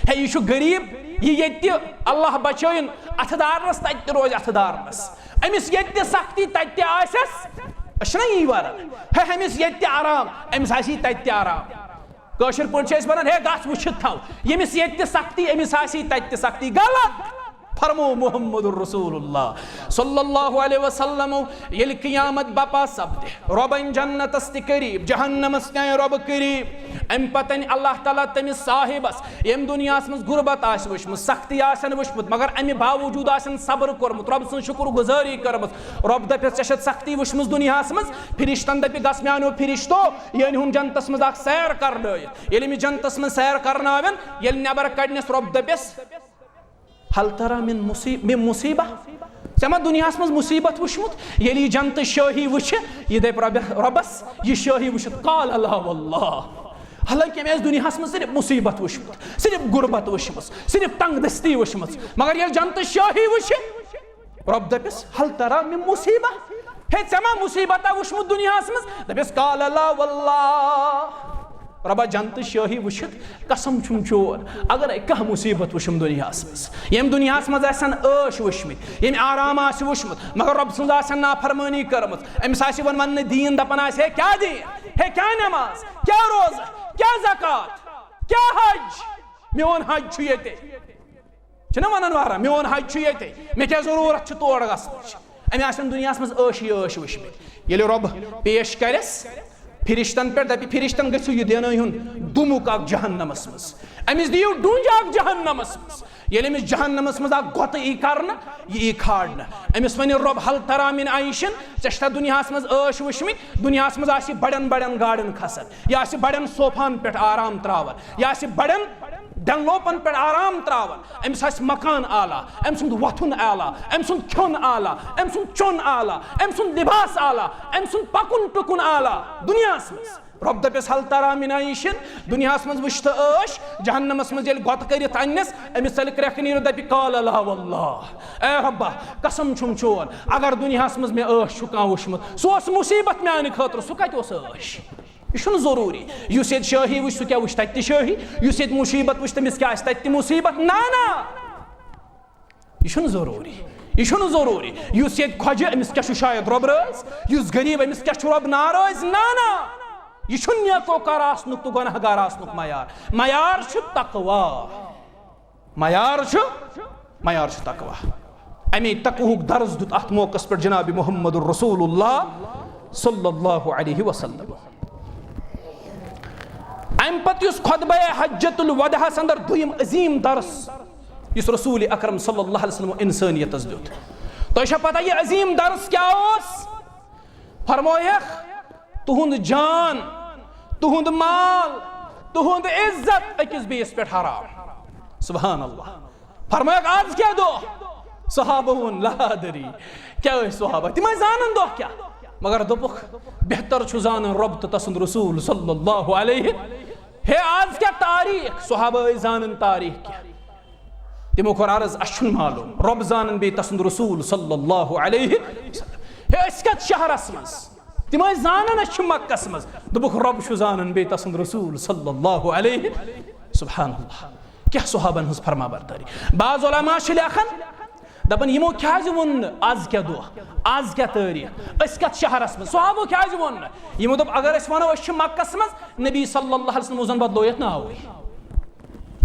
हे यह गरीब यह अल्लाह बचन अथदारनस तत रोज अथदारनस, अमिस ये सख्ती तत आसना यी वरन, हे अमिस ये आराम अमिस आसी तत आराम। कशर पे वन हे गस वुचित थव, यमिस ये सख्ती अमिस आसी तत सख्ती, गलत। फरमो मुहम्मदुर रसूलुल्लाह सल्लल्लाहु अलैहि वसल्लम येल क़यामत बपा सपदे, रबन जन्नतस ति करीब, जहन्नमस कै रब करीब, अम पतन अल्लाह ताला तमिस साहिबस यम दुनियास मज गुरबत आस वुचमुत, सख्ती आसन वुचमुत, मगर अमि बावजूद आसन सब्र कोरमुत, रब सन शुक्र गुजारी करमुत। रब दपस चशत सख्ती वुचमुत दुनियास मज, फिरिश्तन दपि गस म्यानो फिरिश्तो येन हुन जन्नतस मज अख सैर करनयित, येल मि जन्नतस मज सैर करनावन, येल नेबर कड़नस रब दपस हल तरा मिन मुसीबा, मा दुनियास मज मुसीबत वुचमुत, ये जन्नत शाही वुच, यह दप रबस यह शाही वुचित काल अल्लाह वल्लाह। हालांकि मे दुनियास मज सिर्फ मुसीबत वुचमुत, सिर्फ गुरबत वुचमुत, सिर्फ तंगदस्ती वुचमुत, मगर ये जन्नत शाही वुच, रब दपस हल तरा मिन मुसीबा, हे मा मुसीबत वुचमुत दुनियास मज, दपस काल अल्लाह वल्लाह। रबा जन्नत शाही वुचित कसम छुम चोर, अगर कह मुसीबत वुचम दुनियास मज, यम दुनियास मज आसन ऐश वुचमित, यम आराम आस वुचमुत, मगर रब सन्ज आसन नाफरमानी करमुत, अमिस आसि वन दीन दपन आसि हे क्या दीन, हे क्या नमाज, क्या रोजा, क्या ज़कात, क्या हज, मोन हज छु येते छना वनन वारा, मोन हज छु येते, मे क्या जरूरत छ तोड़ गसनच, अमि आसन दुनियास मज ऐश वुचमित। येले रब पेश करस फिरिश्तन पे, दपि फिरिश्तन गु यह दिन दुमुक अख जहन्नमस मज, अमिस दियो डूंज अख जहन्नमस मज, ये अमिस जहन्नमस मज गोत यी कर यी खाड़न, अमिस वन रब हल तरा मिन आयशन, चेष्टा दुनियास मज ऐश वुचमित, दुनियास मज आसि बड़न बड़न गाड़न खसन, या आसि बड़न सोफान पे आराम त्रावन, या आसि बड़न डनलोपन पे आराम त्रावन, अमिस आसि मकान आला, अम सुंद वथुन आला, अम सुंद खोन आला, अम सुंद चोन आला, अम सुंद लिबास आला, अम सुंद पकुन टुकुन आला दुनियास मज। रब दपस हल तरा मिन आयशन, दुनियास मज वुच तो ऐश, जहन्नमस मज येल गोत करित अन्नस, अमिस सल क्रख नीर दपि काल अल्लाह वल्लाह। ए रब्बा कसम छुम चोन, अगर दुनियास मज मे ऐश छु कां वुचमुत, सो ओस मुसीबत म्यान खतर, सो कत ओस ऐश, यह जरूरी युस ये शाही वुच सह क्या वुच तत शाही, युस ये मुसीबत वुच तमिस क्या तत मुसीबत, ना ना यह जरूरी, यह जरूरी युस ये खोजे अमिस क्या शायद रब राज, युस गरीब अमिस क्या रब नाराज, ना ना यह नेकोकार आसनुक तो गुनहगार आसनुक मयार, मयार तकवा, मयार तकवा। अमे तकवुक दर्ज दुत अत मौकस पर जनाब मुहम्मदुर रसूलुल्लाह सल्लल्लाहु अलैहि वसल्लम। अम पत खुतबा हज्जतुल वदाहस अंदर दुयम अजीम दर्स युस रसूल अकरम सल्लल्लाहु अलैहि वसल्लम इंसानियत दित। तो पता यह अजीम दर्स क्या फरमोयख तुहुंद जान, तुहुंद माल, तुहुंद इज्जत अकिस बेस पे हराम। सुभान अल्लाह। फरमोयख आज क्या दो? सहाबा वोन ला अदरी क्या सहाबा तिम जानन दो क्या, मगर दोपुख बेहतर छु जानन रब तो तसुंद रसूल सल्लल्लाहु अलैहि। हे आज क्या तारीख? सहाबा जानन तारीख क्या? तिमो कोर अर्ज अशुन मालूम रब जानन बे तसुंद रसूल सल्लल्लाहु अलैहि वसल्लम। हे अस्कत शहरस मज तिम जानन अश मक्कस मज दोपुख रब छु जानन बे तसुंद रसूल सल्लल्लाहु अलैहि। सुभान अल्लाह। क्या सहाबन हज फरमा बरदारी। बाज उलमा लेखन दपन यमो क्या वोन आज क्या दो, आज क्या तारीख, अस कत शहरस मज सहाबो क्या वोन यमो दप अगर अस वनो अस मक्कस मज नबी सल्लल्लाहु अलैहि वसल्लम जन बदलो यत नाव।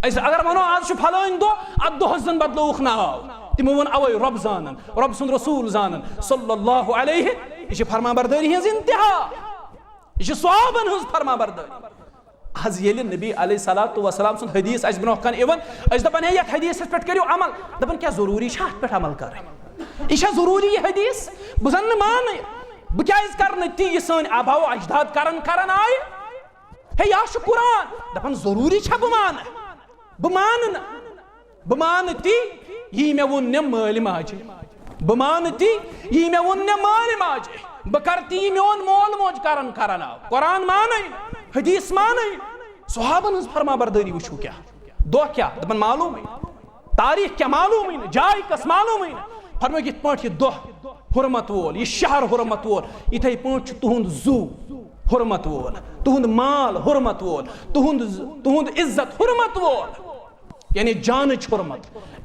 अगर वनो आज फलान दो अत दोहस जन बदलोख नाव तिमो वोन अवै रब जानन, रब सुंद रसूल जानन सल्लल्लाहु अलैहि। यह फरमा बरदारी हज इंतहा, यह सहाबन हज फरमा बरदारी। आज ये नबी अलैहिस्सलातु वस्सलाम सुन हदीस अस ब्रोह कन इवन अस दपन ये हदीस पे करियो अमल, दपन क्या जरूरी है पे अमल कर? यह जरूरी यह हदीस बन मान बह क्या कर ती यह सन आबा अजदाद करन करन आय हे या कुरान दपन जरूरी बह मान ती यी मे वोन ने माल माजे, बह मान ती यी मे वोन ने माल माजे, बह कर ती मोन मोल मोज करन करन आव। कुरान मान हदीस मान सहाबन हज फरमा बरदारी। वुचो क्या दो क्या दपन मालूम तारीख क्या मालूम ही जाय कस मालूम ही फरमो ये पे दो हुरमत वोल, यह शहर हुरमत वोल, इथे पे तुहुंद जू हुरमत वोल, तुहुंद माल हुरमत वोल, तुहुंद इज्जत हुरमत वोल। यानी जान हुरमत,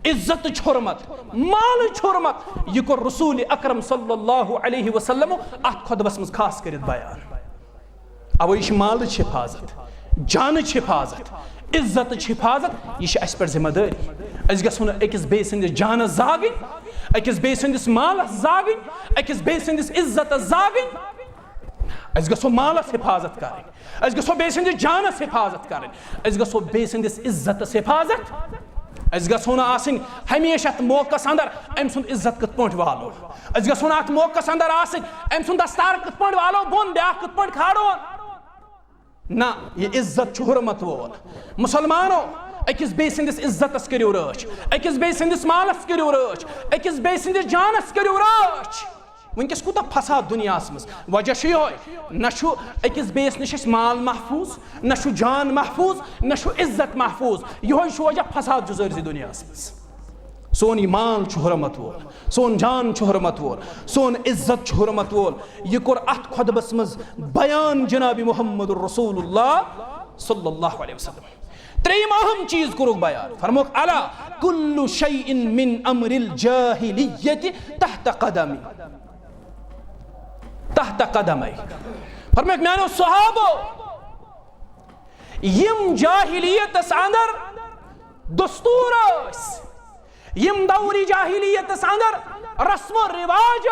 इज्जत हुरमत, माल हुरमत। यह कोर रसूल अकरम सल्लल्लाहु अलैहि वसल्लम अत खुतबस मज खास कर बयान। अब यह माल हिफाजत, जान हिफाजत, इज्जत हिफाजत, यह पे जिम्मेदारी। अस गो अकिस बे सदिस जान जागन, अकिस बे सदिस माल जागन, अकिस बे सदिस इज्जत जागन। अस गो मालस हिफाजत कर, अस गो बे सदिस जानस हिफाजत कर, अस गो बे सदिस इज्जत हिफाजत। अस गो आसन हमेशा मौकस अंदर अम सुंद इज्जत कत पे वालो, अस गो अत मौकस अंदर आसन अम सुंद दस्तार कत पे वालो बोन ब्या कत पे खाड़ो ना। यह इज्जत हुरमत वोल। मुसलमानो अकिस बे सदिस इज्जतस करियो राच, अकिस बे सदिस मालस करियो राच, अकिस बे सदिस जानस करियो राच। वनकस कूत फसाद दुनिया मज वजह यह न अकिस बेस नश माल महफूज, न जान महफूज, न इज्जत महफूज। यह वजह फसाद जुजर्जी दुनिया मज। सोन ईमान हुरमत वोल, सोन जान हुरमत वोल, सोन इज्जत हुरमत वोल। यह कोर अत खुतबस मज बयान जनाबी मुहम्मद रसूलुल्लाह सल्लल्लाहु अलैहि वसल्लम। त्रेम अहम चीज कोरुक बयान। फरमोक अला कुल्लु शैइन मिन अमरिल जाहिलिय्यति तहत कदमी, तहत कदमै। फरमोक म्यानो सहाबो यम जाहिलियतस अंदर दस्तूर यम दौरी जाहिलियतस अंदर रस्मो रिवाज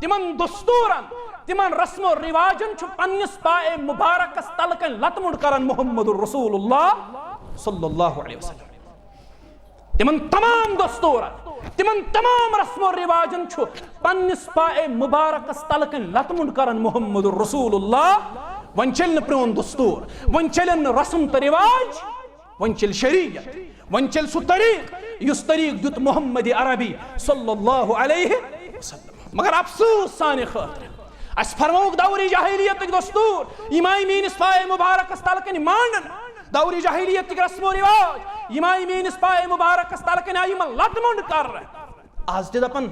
तिमन दस्तूरन तिमन रस्मो रिवाजन पन्निस पाए मुबारकस तलकन लतमुड़ करन मुहम्मदुर रसूलुल्लाह सल्लल्लाहु अलैहि वसल्लम। तिमन तमाम दस्तूरन तिमन तमाम रस्मो रिवाजन पन्निस पाए मुबारकस तलकन लतमुड़ करन मुहम्मदुर रसूलुल्लाह। वन चल प्रोन दस्तूर, वन चलन रस्म तो रिवाज, वन चल शरीयत, वन चल सु तरीक युस तरीक दुत मुहम्मद अरबी सल्लल्लाहु अलैहि वसल्लम। मगर अफसोस साने खातिर अस फरमोक दौरी जाहिलियत दस्तूर इमाई मीनिस पाए मुबारकस तलकन मांडन, दौरी जाहिलियत रस्मो रिवाज इमाई मीनिस पाए मुबारकस तलकन आयम लतमुंड कर। आज ते दपन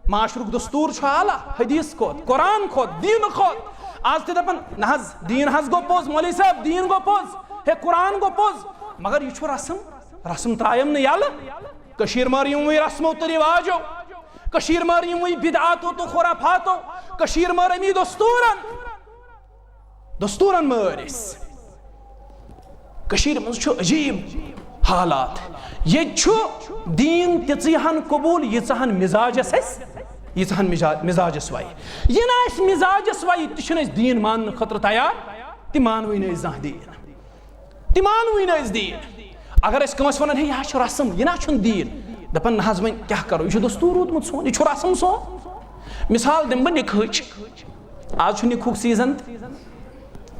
माशरुक दस्तूर आला हदीस खोत, कुरान खोत, दीन खोत। आज ते दपन न दीन हज गो पोज, मौलवी साहब दीन गो पोज, हे कुरान गो पोज, मगर यह रस्म रस्म त्रायम न यल कशीर मारियम वही रस्मो तो रिवाजो, कशीर मारियम वही बिदआतो तो खुराफातो, कशीर मारमी दस्तूरन दस्तूरन मारिस। कशीर मज अजीब हालात, ये दीन तिहन कबूल यीहन मिजाजस यीहन मिजाजस वाई, यह ना मिजाजस वाई तो दीन मान खतर तैयार, ति मानवे न दीन, ति मानवे न दीन। अगर अस कंस वन है यह रसम यह ना दीन दपान ना वन क्या करो यह दस्तूर रोदमुत सोन यह रसम सोन मिसाल दिम बह निखच आज निखुक सीजन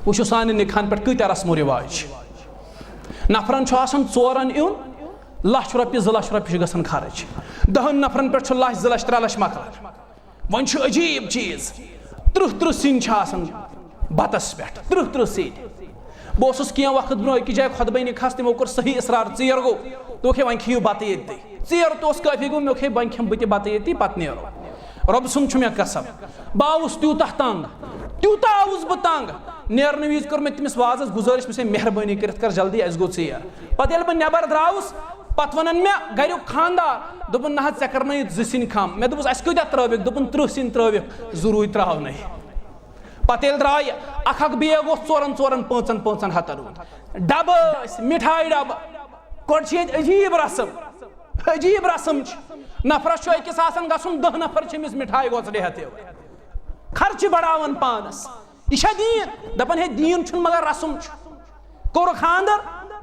वो सान निखान पे कत्या रस्मो रिवाज नफरन चोरन इन लक्ष रुपये 2 लाख रुपये गसन खर्च 10 नफरन पे 1 लाख 2 लाख 3 लाख मकलान वन अजीब चीज 30 सिन बतस पे 30 सिन बह क्या वक्त ब्रो कि जाए खुतबे खस तमो कर सही इसरार यर गो तो वन खियो बत ये यर तो काफी गो मे वन खम बह बत ये पे नो रब सुन मे कसम बह त्यूता तंग त्यूता आउस बह तंग नेरन विज कर तमिस वाजस गुजारिश मे मेहरबानी कर जल्दी अस गो यर पे बह नबर द्रावस पत वन मे गरु खानदार दोपन ना ऐ कर 2 सिन कम मे दोपस अस कत्या त्रविक दोपन 30 सिन त्रविक जरूर त्रावन पे द्राय अख बेग 4-4 हतन डब मिठाई डब कोट अजीब रसम नफरस अकिस गसन 10 नफर अमिस मिठाई गोचड़े हथे खर्च बढ़ावन पानस यह दीन दपन है दीन मगर रसम कोर खानदर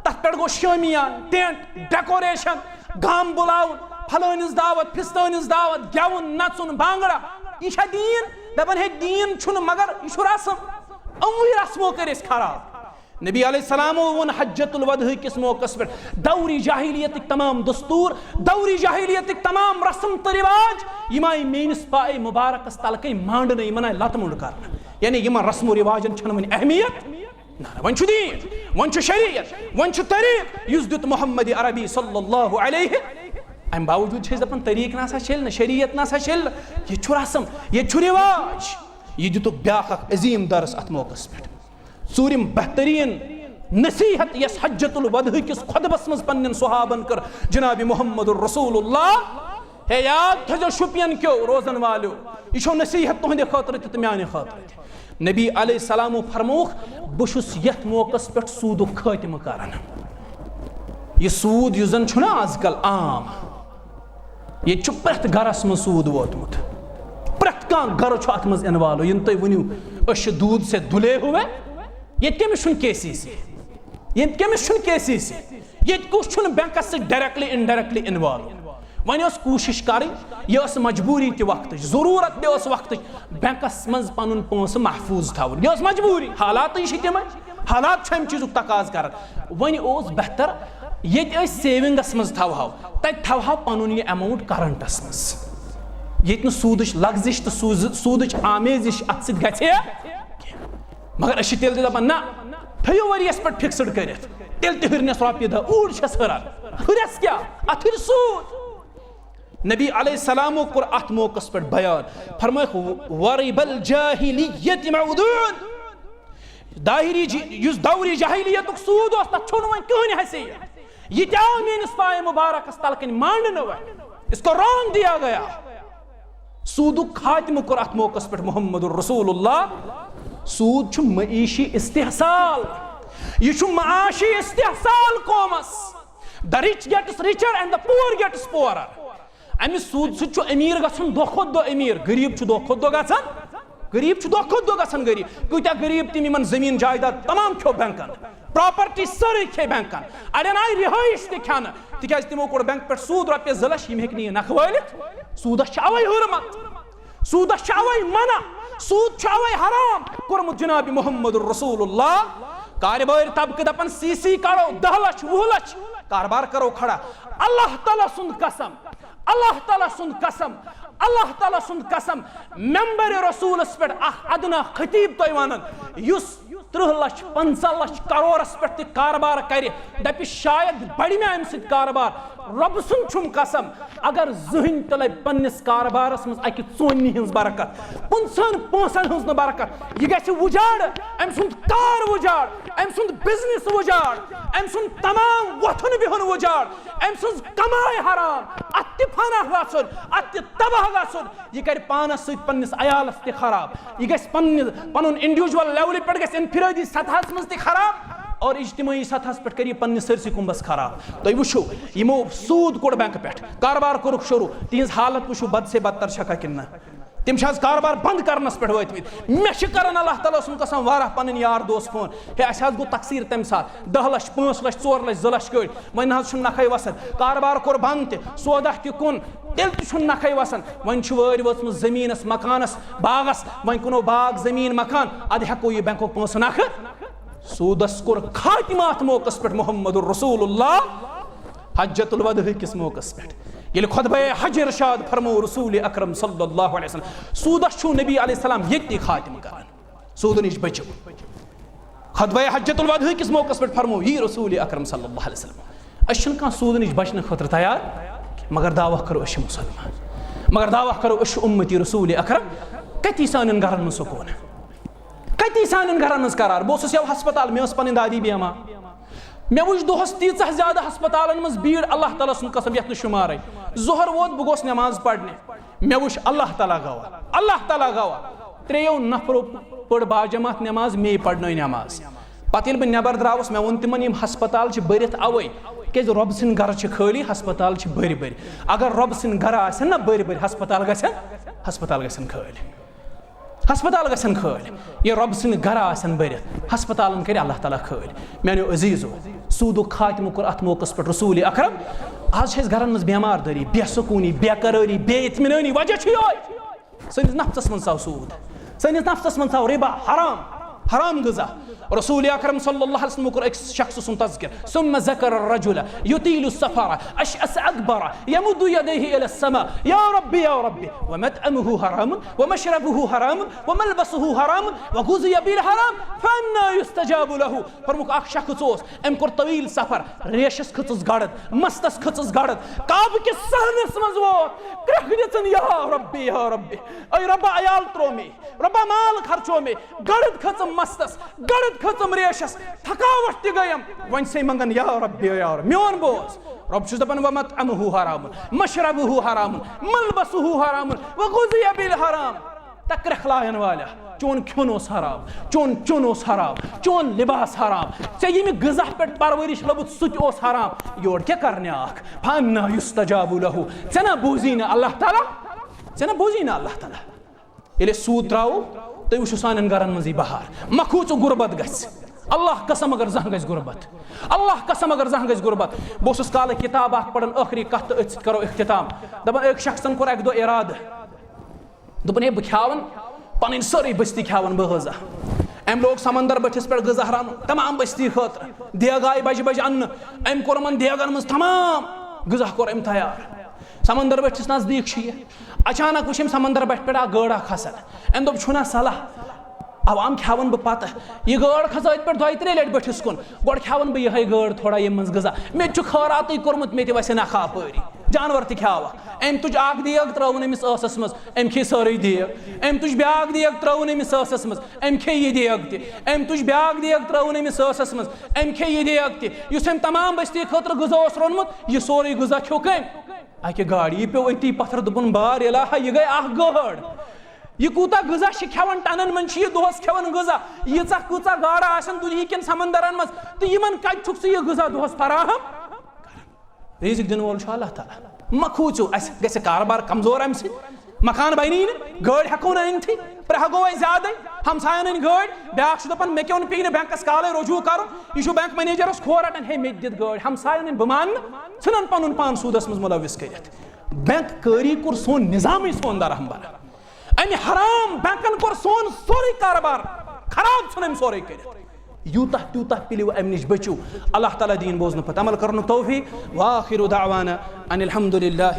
तथ पे गो शामियान टेंट डेकोरेशन गाम बुलावन फलानिस दावत फिस्तानिस दावत गेवन नचुन भांगड़ा यह दीन दपन है दीन मगर यह रसम अमवी रस्मो कर खराब नबी अलैहिस्सलाम वो हज्जतुल वदह किस मौकस पे दौरी जाहिलियत तमाम दस्तूर दौरी जाहिलियत तमाम रस्म तो रिवाज यमाय मेनिस पाए मुबारक तलक मांडन यमन लत मुंड कर यानी यमन रस्म रिवाजन छन वन अहमियत वन दीन वन शरीयत वन तरीक युस दुत मोहम्मद अरबी सल्लल्लाहु अलैहि अम बावजूद दपान तरीक ना चल शरीयत ना चल यह रस्म यह रिवाज यह दुत ब्या अजीम दरस अत मौकस पे सूरिम बेहतरीन नसीहत यस हज्जतुल वदह किस खुतबस मज पन्न सुहाबन कर जनाब मोहम्मद रसूलुल्लाह हे याद थो शुपियन क्यों रोजन वालो यह नसीहत तुहंदे खतर तो म्याने खतर नबी अलैहिस्सलाम फरमोख बहुस यथ मौकस पे सूद खातम करान यह सूद युजन छुना आजकल आम ये प्रेथ गरस मज सूद वोतमुत प्रेथ कह गर अत मज इन्वॉल्व इन तुम वनु दूध से धुले हुए ये कमिस केसीसी ये कमिस केसीसी ये कुछ बैंकस से डायरेक्टली इनडायरेक्टली इन्वॉल्व वन कोशिश कर यह मजबूरी ते वक्त जरूरत ते वक्त बैंकस मज पन पोस महफूज थवन यह मजबूरी हालात तम हालात अम चीज तकाज कर वन बेहतर ये सेविंगस मज थवहा तत थवहा पन यह अमाउंट करंटस मज ये सूद लग्जिश तो सूद आमेजिश अत सत ग मगर तेल दपान ना थो वरियस पे फिक्सड कर तेल हरनस रोपये 10 ऊर हरान हरस क्या अत हर सूद नबी अलैहिस्सलाम कोर अत मौकस पे बयान फरमाय वरिबल जाहिलियत मऊदून दाहिरी युस दौरी जाहिलियत सूद तथ छो वन कहन हैसियत यह क्या मेनिस पाए मुबारक तलकन मांडन इसको रौन दिया गया सूद खात्म कोर अत मौकस पे मोहम्मद रसूलुल्लाह सूद मईशी इस्तेहसाल यह माशी इस्तेहसाल कौमस the rich gets richer and the poor gets poorer अमिस सूद सत अमीर गसन दो खुद दो अमीर गरीब दो खुद दो गसन गरीब दो खुद दो गसन गरीब कूत्या गरीब तम जमीन जायदाद तमाम खो बैंकन प्रॉपर्टी सारे खे बैंकन अड़न आई रिहाइश तन तिकाज तमो कोर बैंक पे सूद रुपये 2 लाख यम हे नख वालित सूदस अवै हुरमत सूदस अवै मना सूद अवै हराम कोरमुत जनाब मोहम्मद रसूलुल्लाह कारबार तबक दपन सीसी करो 10 लाख 20 लाख कारबार करो खड़ा अल्लाह ताला सुन कसम अल्लाह ताला सुन कसम अल्लाह ताला सुन कसम मेंबर रसूल पे अदना खतीब तो वन युस 30 लाख 50 लाख करोड़स पे कारबार कर दप शायद बढ़ मे अम सत कारबार रब सुन कसम अगर जहन तल पन्निस कारबारस मज अकि चोन हज बरकत 50 पोसन हज बरकत यह गि उजाड़ अम सुंद कार उजाड़ अम सुंद बिजनेस उजाड़ अम सुंद तमाम वथन बिहन उजाड़ अम सुंद कमाई हराम अत फना गन अत तबाह गन यह कर पानस सत पन्निस अयालस त खराब यह गि पन इंडिविजुअल लेवल पे गि इनफिरादी सतहस मज त खराब और इज्तिमाई सतहस पे कर पन्निस सरसी कुंबस खराब तुम वो यमो सूद कोड़ बैंक पे कारबार कोरुक शुरू तिज हालत वो बद से बदतर छका कि तम कारबार बंद करनस पे वत मे कर अल्लाह ताला सुन कसम वारा पन यार दोस्त फोन हे अस गो तकसीर तम सात 10 लाख 5 लाख 4 लाख 2 लाख कड़ वन नखे वसन कारबार कोर बंद सौदा तुन तेल नखे वसन वन वरी वचम जमीनस मकानस बागस वन कुनो बाग जमीन मकान अद हेको यह बैंक पोस नख सूदस कोर खातिमात मौकस पे मोहम्मद रसूलुल्लाह हज्जतुल वदा किस मौकस पे ये खुतबा हज इरशाद फरमो रसूल अकरम सल्लल्लाहु अलैहि वसल्लम सूदस छु नबी अलैहि सलाम ये खातिम करान सूद निश बचो खुतबा हज्जतुल वदा किस मौकस पे फरमो ये रसूल अकरम सल्लल्लाहु अलैहि वसल्लम अशन का सूद निश बचने खतर तैयार मगर दावा करो अश मुसलमान मगर दावा करो अश उम्मती रसूल अकरम कति सान गरन में सुकून कति सान गरन में करार बो यव हस्पताल मे पन दादी बेमा मे वुच दोहस तीचा ज्यादा हस्पतालन मज भीड़ अल्लाह ताला सुन कसम यत शुमार जोहर वोत बह गोस नमाज पढ़ने मे वुच अल्लाह ताला गवा 3 नफरों पढ़ बाजमात नमाज मे पढ़न नमाज पत बह नबर द्रावस मे वोन तिमन यम हस्पताल बरित अवै क्या रब सिंद गर खाली हस्पताल बरि बरि अगर रब सिंद गर आसन ना बरि बरि हस्पताल गसन खाली हस्पताल गसन खाली ये रब सिंद गर आसन बरित हस्पताल कर अल्लाह ताला खाली मेनो अजीजो सूदो खात्म कोर अत मौकस पे रसूल अकरम आज घर मज बेमार दरी बेसकूनी बेकरारी बेइत्मिनानी वजह सनिस नफ्सस मन आव सूद सनिस नफ्सस मन आव रिबा हराम गजा रसूल अकरम सल्लल्लाहु अलैहि वसल्लम कोर एक शख्स सुन तज़किर सुम्मा ज़कर अर्रजुल युतीलु सफर अशअस अकबर यमुद्दु यदैहि इला अस्समा या रब्बी व मतअमुहु हराम व मशरबुहु हराम व मलबसुहु हराम व गुज़िया बिल हराम फन्ना युस्तजाबु लहु प्रमुख अख शख्स ओस एम कोर तवील सफर रेशस खचस गड़द मस्तस खचस गड़द काब के सहनस मज वोत क्रखनिचन या रब्बी ऐ रब्बा अयाल त्रो मे रब्बा माल खर्चो मे गड़द खचम मस्तस गड़द खचम रेशस थकावट गयम वन से मंगन या रब्बी मोन बोस रब छुस दपन व मतअमुहु हराम मशरबुहु हराम मलबसुहु हराम व गुज़िया बिल हराम तकर खलायन वाला चोन खुन ओस हराम चोन चुन ओस हराम चोन लिबास हराम से यम गज़ा पे परवरिश लबुत सुत ओस हराम योर क्या करने आख फन्ना युस्तजाबु लहु जना बूजीना अल्लाह ताला ये सूद त्राव तुम वो सान गरन मजी बहार मखूच गुरबत गस अल्लाह कसम अगर जह गस गुरबत अल्लाह कसम अगर जह गस गुरबत बस काल किताब पढ़न आखिरी कत तो करो इख्तिताम दपन एक शख्सन कोर एक दो इराद दोपन बह खावन पन सारी बस्ती खावन बह गजा अम लोग समंदर बठिस पे गजा रान तमाम बस्ती खतर देग आय बज बज अन्न अम कोर देगन मज तमाम गजा कोर अम तैयार समंदर बठिस नजदीक अचानक वुम समंदर बट पे गाड़ा खसन अम दोना सलाह अवाम खावन बह पत यह गाड़ खस पे 2-3 लट बठिस कुन गोड़ खावन बह यह गाड़ थोड़ा ये मज गजा मे खरात कोर्मुत मे वैसे नखा पारी जानवर खावा अम तुज अख देग त्रवन अमिस आसस मज अम खे सारे देग अम तुज ब्याक देग त्रवन अमिस आसस मज अम खे यह देग तम तुज ब्याक देग त्रवन अमिस आसस मज अम खे यह देग तुस अम तमाम बस्ती खतर गजा रोनमुत यह सोरे गजा खो कम अकि गाड़ यह पे अती पत्थर दोपन बार इलाहा यह गई अख गाड़ यह कूता गजा खेवन टनन मन दोहस खेवन गजा यीचा कूचा गाड़ आसन दुनिया कन समंदरन मज तो यमन कत यह गजा दोहस फराहम रिजिक दिन वोल अल्लाह ताला मखूचो अस गसे कारबार कमजोर अम मकान बनी गाड़ हेको अनथी प्रे गो ज्यादा हमसायन अन गाड़ ब्याक दपान मे क्यों पे बैंकस काल रुजू कर यह बैंक मैनेजरस खोर रटान हे मे दित गाड़ हमसायन बह मान इन पन पान सूदस मज मुलविस कर बैंक कारी कोर सोन निजाम सोन दरहमबर अम हराम बैंकन कोर सोन सोरे कारबार खराब सन सोरे कर यूता तूता पिलिव अम निश बचू अल्लाह ताला दीन बोजन पत अमल करन तौफीक व आखिरु दावाना अनिल हम्दुलिल्लाह।